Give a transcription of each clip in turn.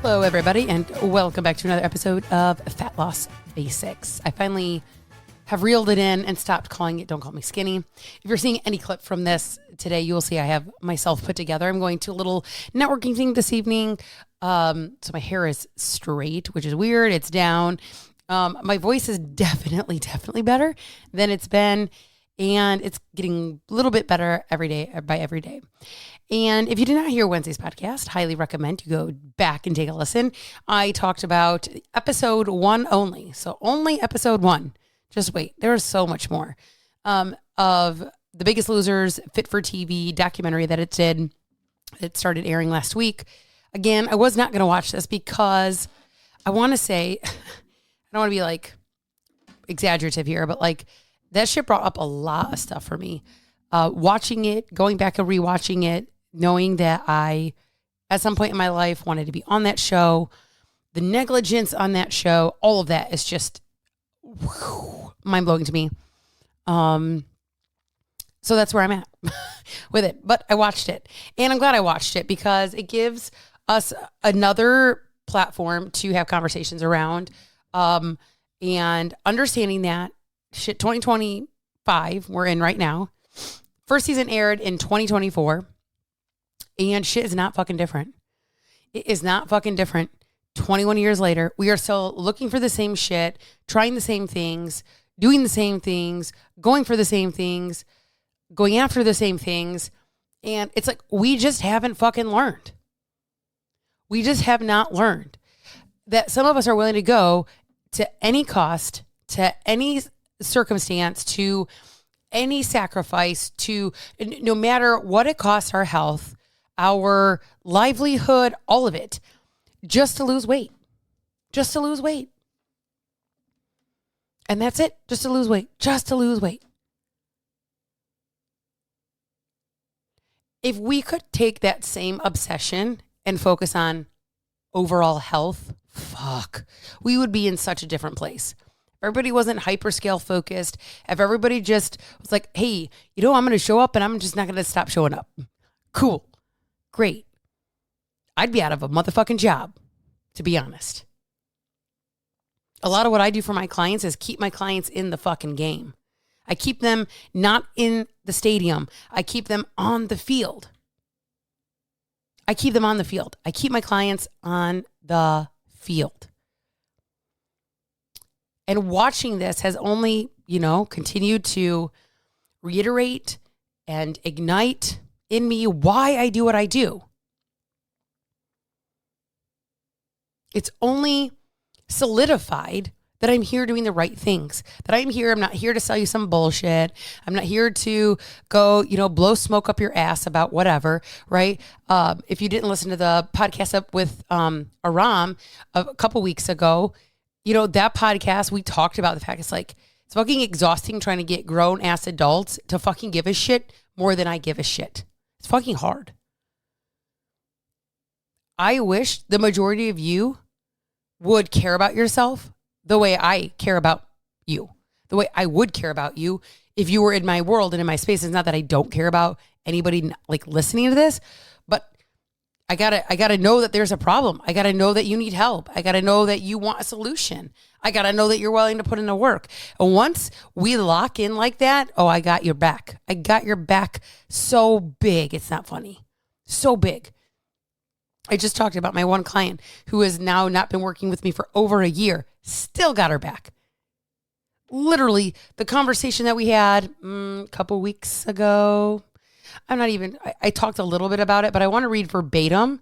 Hello, everybody, and welcome back to another episode of Fat Loss Basics. I finally have reeled it in and stopped calling it Don't Call Me Skinny. If you're seeing any clip from this today, you will see I have myself put together. I'm going to a little networking thing this evening. So my hair is straight, which is weird. It's down. My voice is definitely better than it's been. And it's getting a little bit better every day by every day. And if you did not hear Wednesday's podcast, highly recommend you go back and take a listen. I talked about episode 1 only. So only episode 1. Just wait. There's so much more of The Biggest Losers, Fit for TV documentary that it did. It started airing last week. Again, I was not going to watch this because I want to say, I don't want to be like exaggerative here, but like that shit brought up a lot of stuff for me. Watching it, going back and rewatching it, knowing that I, at some point in my life, wanted to be on that show, the negligence on that show, all of that is just mind-blowing to me. So that's where I'm at with it. But I watched it. And I'm glad I watched it because it gives us another platform to have conversations around. And understanding that, shit, 2025, we're in right now. First season aired in 2024. And shit is not fucking different. It is not fucking different. 21 years later, we are still looking for the same shit, trying the same things, doing the same things, going for the same things, going after the same things. And it's like, we just haven't fucking learned. We just have not learned that some of us are willing to go to any cost, to any circumstance, to any sacrifice, to no matter what it costs our health, our livelihood, all of it, just to lose weight. Just to lose weight. And that's it. Just to lose weight. Just to lose weight. If we could take that same obsession and focus on overall health, fuck, we would be in such a different place. If everybody wasn't hyperscale focused, if everybody just was like, hey, you know, I'm going to show up and I'm just not going to stop showing up. Cool. Great. I'd be out of a motherfucking job, to be honest. A lot of what I do for my clients is keep my clients in the fucking game. I keep them not in the stadium. I keep them on the field. I keep them on the field. I keep my clients on the field. And watching this has only, continued to reiterate and ignite in me why I do what I do. It's only solidified that I'm here doing the right things, that I'm not here to sell you some bullshit. I'm not here to go, blow smoke up your ass about whatever, right? If you didn't listen to the podcast up with Aram a couple weeks ago, that podcast, we talked about the fact it's fucking exhausting trying to get grown ass adults to fucking give a shit more than I give a shit. It's fucking hard. I wish the majority of you would care about yourself the way I care about you, the way I would care about you if you were in my world and in my space. It's not that I don't care about anybody like listening to this, but I gotta know that there's a problem. I gotta know that you need help. I gotta know that you want a solution. I gotta know that you're willing to put in the work. And once we lock in like that, oh, I got your back. I got your back so big. It's not funny. So big. I just talked about my one client who has now not been working with me for over a year. Still got her back. Literally, the conversation that we had a couple weeks ago, I talked a little bit about it, but I want to read verbatim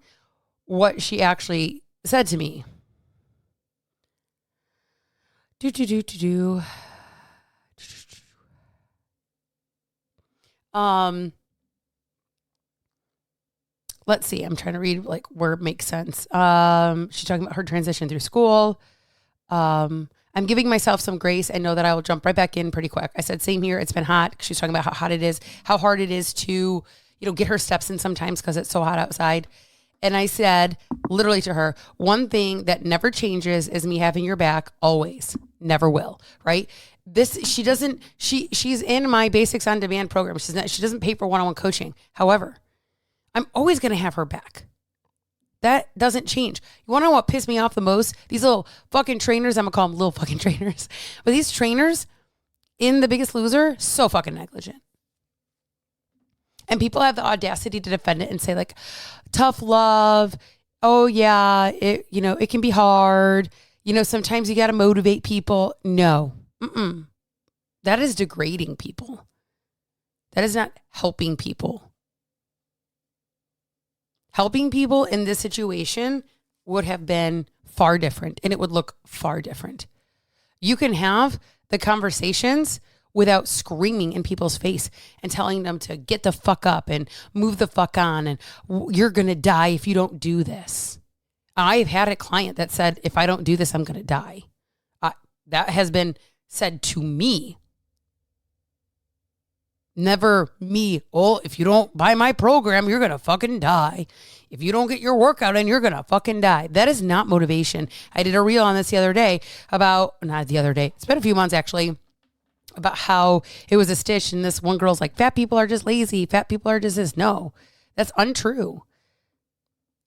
what she actually said to me. Let's see. I'm trying to read where it makes sense. She's talking about her transition through school. I'm giving myself some grace and know that I will jump right back in pretty quick. I said, same here. It's been hot. She's talking about how hot it is, how hard it is to, get her steps in sometimes because it's so hot outside. And I said literally to her, one thing that never changes is me having your back always, never will. Right. She's in my Basics on Demand program. She doesn't pay for one-on-one coaching. However, I'm always going to have her back. That doesn't change. You want to know what pissed me off the most? These little fucking trainers, I'm going to call them little fucking trainers. But these trainers in The Biggest Loser, so fucking negligent. And people have the audacity to defend it and say like, tough love. Oh yeah, it can be hard. Sometimes you got to motivate people. No, that is degrading people. That is not helping people. Helping people in this situation would have been far different, and it would look far different. You can have the conversations without screaming in people's face and telling them to get the fuck up and move the fuck on and you're going to die if you don't do this. I've had a client that said, if I don't do this, I'm going to die. That has been said to me. Never me. Oh, if you don't buy my program, you're going to fucking die. If you don't get your workout in, you're going to fucking die. That is not motivation. I did a reel on this the other day it's been a few months actually, about how it was a stitch and this one girl's like, fat people are just lazy. Fat people are just this. No, that's untrue.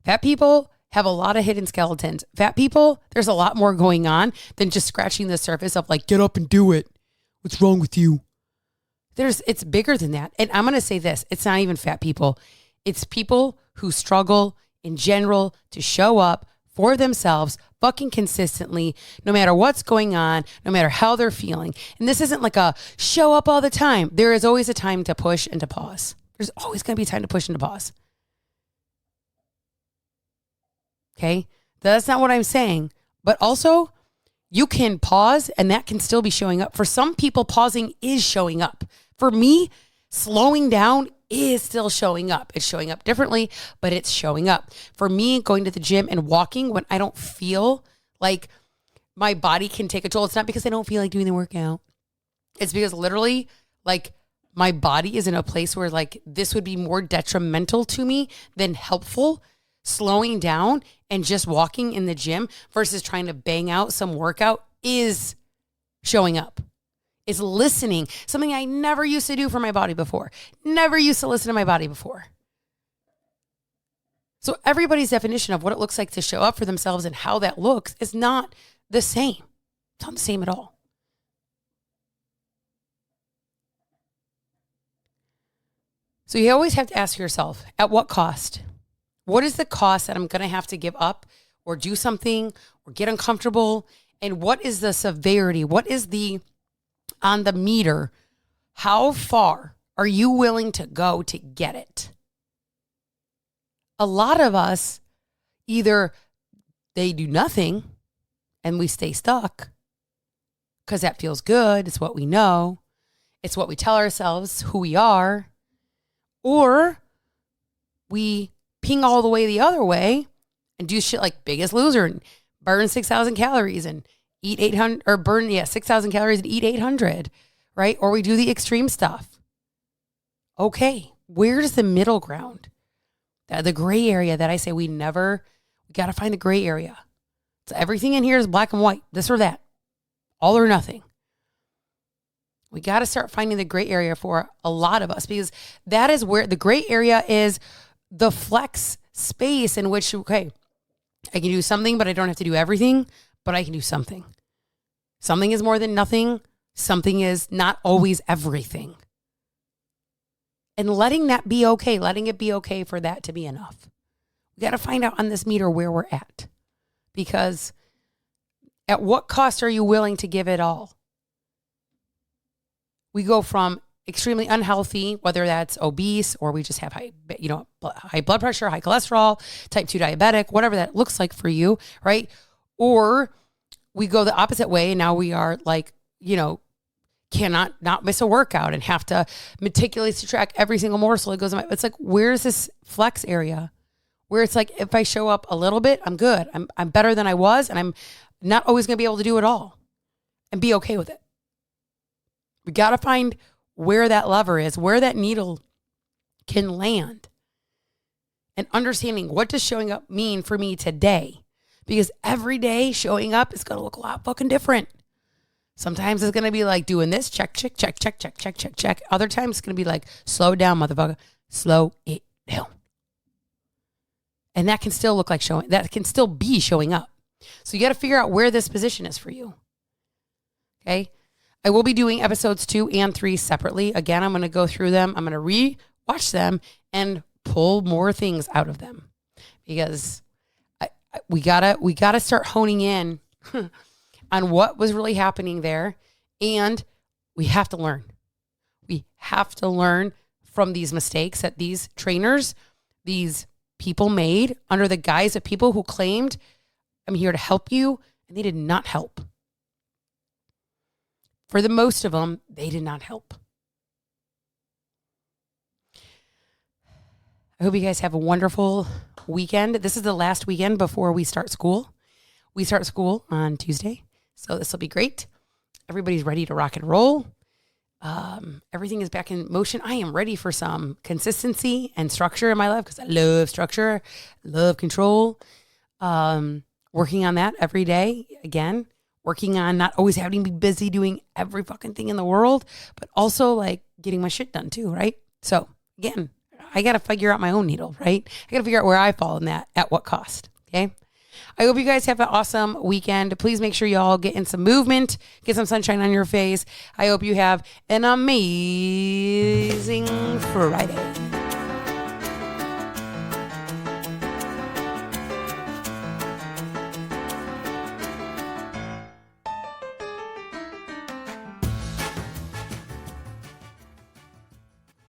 Fat people have a lot of hidden skeletons. Fat people, there's a lot more going on than just scratching the surface of like, get up and do it. What's wrong with you? It's bigger than that. And I'm going to say this, it's not even fat people. It's people who struggle in general to show up for themselves fucking consistently, no matter what's going on, no matter how they're feeling. And this isn't like a show up all the time. There is always a time to push and to pause. There's always going to be a time to push and to pause. Okay? That's not what I'm saying. But also, you can pause and that can still be showing up. For some people, pausing is showing up. For me, slowing down is still showing up. It's showing up differently, but it's showing up. For me, going to the gym and walking when I don't feel like my body can take a toll, it's not because I don't feel like doing the workout. It's because literally like my body is in a place where like this would be more detrimental to me than helpful. Slowing down and just walking in the gym versus trying to bang out some workout is showing up. It's listening, something I never used to do for my body before. Never used to listen to my body before. So everybody's definition of what it looks like to show up for themselves and how that looks is not the same. It's not the same at all. So you always have to ask yourself, at what cost? What is the cost that I'm going to have to give up or do something or get uncomfortable? And what is the severity? What is on the meter? How far are you willing to go to get it? A lot of us, either they do nothing and we stay stuck because that feels good. It's what we know. It's what we tell ourselves who we are. Or we ping all the way the other way and do shit like Biggest Loser and burn 6,000 calories and eat 800 or burn 6,000 calories and eat 800, right? Or we do the extreme stuff. Okay, where's the middle ground? The gray area that I say we got to find the gray area. So everything in here is black and white, this or that, all or nothing. We got to start finding the gray area for a lot of us because that is where the gray area is. The flex space in which, okay, I can do something, but I don't have to do everything, but I can do something. Something is more than nothing. Something is not always everything. And letting that be okay, letting it be okay for that to be enough. We got to find out on this meter where we're at. Because at what cost are you willing to give it all? We go from extremely unhealthy, whether that's obese or we just have high blood pressure, high cholesterol, type 2 diabetic, whatever that looks like for you, right? Or we go the opposite way and now we are like, cannot not miss a workout and have to meticulously track every single morsel that goes in my, it's like, where's this flex area where it's like, if I show up a little bit, I'm good. I'm better than I was and I'm not always going to be able to do it all and be okay with it. We got to find where that lever is, where that needle can land, and understanding what does showing up mean for me today? Because every day showing up is going to look a lot fucking different. Sometimes it's going to be like doing this, check, check, check, check, check, check, check, check. Other times it's going to be like, slow down, motherfucker. Slow it down. And that can still look like that can still be showing up. So you got to figure out where this position is for you. Okay. I will be doing episodes 2 and 3 separately. Again, I'm going to go through them. I'm going to re-watch them and pull more things out of them, because we gotta start honing in on what was really happening there. And we have to learn. We have to learn from these mistakes that these trainers, these people made under the guise of people who claimed, I'm here to help you, and they did not help. For the most of them, they did not help. I hope you guys have a wonderful weekend. This is the last weekend before we start school. We start school on Tuesday, so this will be great. Everybody's ready to rock and roll. Everything is back in motion. I am ready for some consistency and structure in my life, because I love structure, love control. Working on that every day. Again, working on not always having to be busy doing every fucking thing in the world, but also like getting my shit done too, right? So again, I got to figure out my own needle, right? I got to figure out where I fall in that, at what cost. Okay. I hope you guys have an awesome weekend. Please make sure y'all get in some movement, get some sunshine on your face. I hope you have an amazing Friday.